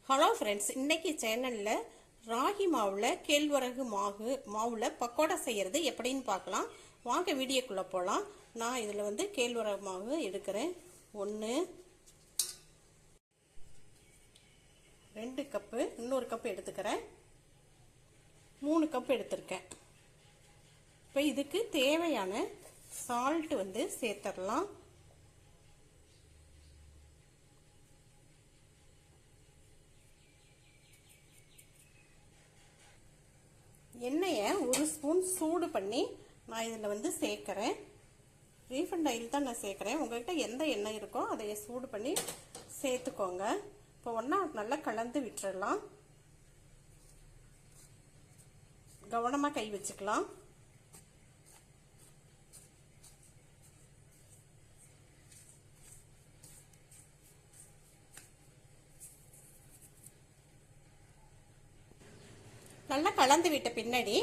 Hello friends, இன்னைக்கு சேனலில் ராகி மாவில் கேழ்வரகு மாவில் பக்கோடா செய்கிறது எப்படின்னு பார்க்கலாம். வாங்க வீடியோக்குள்ளே போகலாம். நான் இதில் கேழ்வரகு மாவு எடுக்கிறேன். 1 2 கப்பு, இன்னொரு கப்பு எடுத்துக்கிறேன். 3 கப்பு எடுத்திருக்கேன். இப்போ இதுக்கு தேவையான சால்ட் சேர்த்துடலாம். எண்ணெயை 1 ஸ்பூன் சூடு பண்ணி நான் இதில் சேர்க்குறேன். ரீஃபண்ட் ஆயில் தான் நான் சேர்க்குறேன். உங்கள்கிட்ட எந்த எண்ணெய் இருக்கோ அதை சூடு பண்ணி சேர்த்துக்கோங்க. இப்போ ஒன்றா நல்லா கலந்து விட்டுறலாம். கவனமாக கை வச்சுக்கலாம். நல்லா கலந்து விட்ட பின்னாடி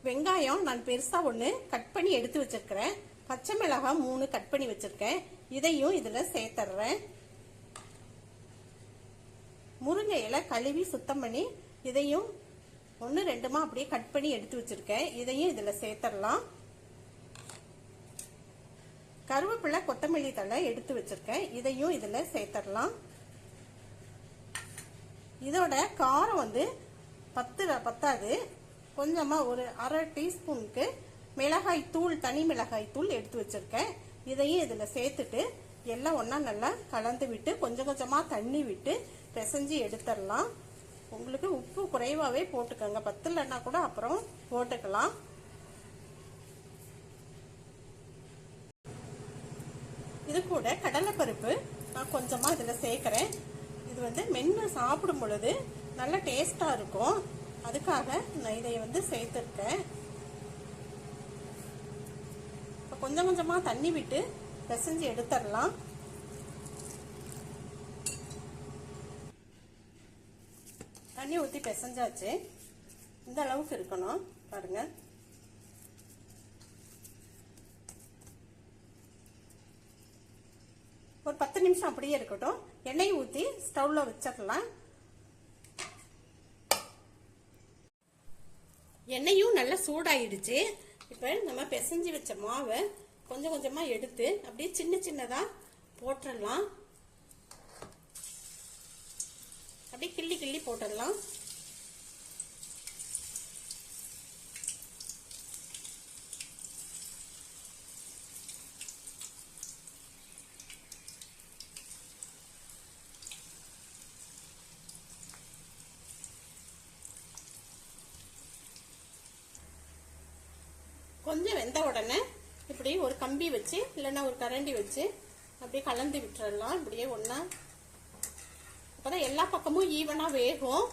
வெங்காயம் நான் பெருசாக 1 கட் பண்ணி எடுத்து வச்சிருக்கிறேன். பச்சை மிளகாய் 3 கட் பண்ணி வச்சிருக்கேன். இதையும் இதில் சேர்த்துறேன். முருங்கை இலை கழுவி சுத்தம் பண்ணி இதையும் 1 2 அப்படியே கட் பண்ணி எடுத்து வச்சிருக்கேன். இதையும் இதில் சேர்த்துடலாம். கருவேப்பிலை கொத்தமல்லி தழை எடுத்து வச்சிருக்கேன். இதையும் இதில் சேர்த்துடலாம். இதோட காரம் பத்தாது. கொஞ்சமாக ஒரு அரை டீஸ்பூனுக்கு மிளகாய் தூள், தனி மிளகாய் தூள் எடுத்து வச்சிருக்கேன். இதையும் இதில் சேர்த்துட்டு எல்லாம் ஒன்றா நல்லா கலந்து விட்டு கொஞ்சம் கொஞ்சமாக தண்ணி விட்டு பிசைஞ்சு எடுத்துடலாம். உங்களுக்கு உப்பு குறைவாகவே போட்டுக்கோங்க. பத்தலைன்னா கூட அப்புறம் போட்டுக்கலாம். இது கூட கடலைப்பருப்பு நான் கொஞ்சமாக இதில் சேர்க்குறேன். இது மென்று சாப்பிடும் பொழுது நல்ல டேஸ்டாக இருக்கும். அதுக்காக நான் இதை சேர்த்துருக்கேன். இப்போ கொஞ்சம் கொஞ்சமாக தண்ணி விட்டு பிசைஞ்சு எடுத்துடலாம். தண்ணி ஊற்றி பிசைஞ்சாச்சு. இந்த அளவுக்கு இருக்கணும் பாருங்க. ஒரு 10 நிமிஷம் அப்படியே இருக்கட்டும். எண்ணெய் ஊற்றி ஸ்டவ்ல வச்சிடலாம். எண்ணெயும் நல்லா சூடாயிடுச்சு. இப்போ நம்ம பிசைஞ்சு வச்ச மாவை கொஞ்சம் கொஞ்சமாக எடுத்து அப்படியே சின்ன சின்னதாக போட்டுடலாம். அப்படியே கிள்ளி கிள்ளி போட்டுடலாம். கொஞ்சம் வெந்த உடனே இப்படி ஒரு கம்பி வச்சு இல்லைன்னா ஒரு கரண்டி வச்சு அப்படியே கலந்து விட்டுறலாம். இப்படியே ஒன்றா. அப்போதான் எல்லா பக்கமும் ஈவனாக வேகும்.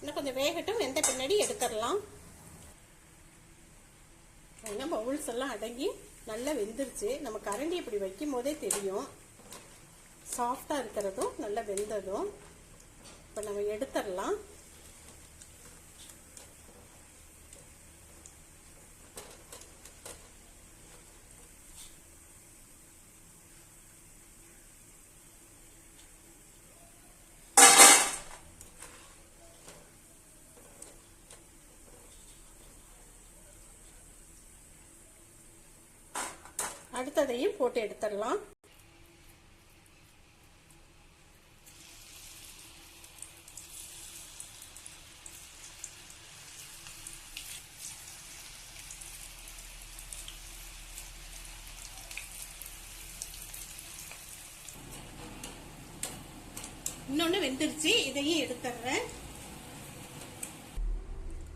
இன்னும் கொஞ்சம் வேகட்டும். வெந்த பின்னாடி எடுத்துடலாம். பவுல்ஸ் எல்லாம் அடங்கி நல்லா வெந்துருச்சு. நம்ம கரண்டி இப்படி வைக்கும் போதே தெரியும் சாஃப்டா இருக்கிறதும் நல்லா வெந்ததும். இப்போ நம்ம எடுத்துடலாம். அடுத்ததையும் போட்டு எடுத்துடலாம். இன்னொன்னு வெந்துருச்சு. இதையும் எடுத்துடுறேன்.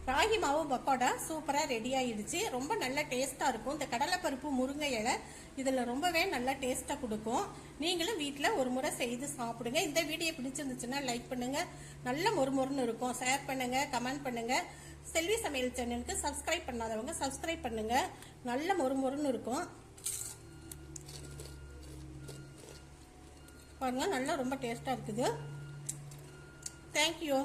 ராகி மாவு பக்கோடா சூப்பரா ரெடி ஆயிடுச்சு. ரொம்ப நல்ல டேஸ்டா இருக்கும். இந்த கடலைப்பருப்பு முருங்கை இலை இதுல ரொம்பவே நல்ல டேஸ்டா கொடுக்கும். நீங்களும் வீட்டுல ஒரு முறை செய்து சாப்பிடுங்க. இந்த வீடியோ பிடிச்சிருந்துச்சுன்னா லைக் பண்ணுங்க. நல்ல மொறுமொறுன்னு இருக்கும். ஷேர் பண்ணுங்க, கமெண்ட் பண்ணுங்க. செல்வி சமையல் சேனலுக்கு சப்ஸ்கிரைப் பண்ணாதவங்க சப்ஸ்கிரைப் பண்ணுங்க. நல்ல மொறுமொறுன்னு இருக்கும் பாருங்க. நல்லா ரொம்ப டேஸ்டா இருக்குது. தேங்க்யூ.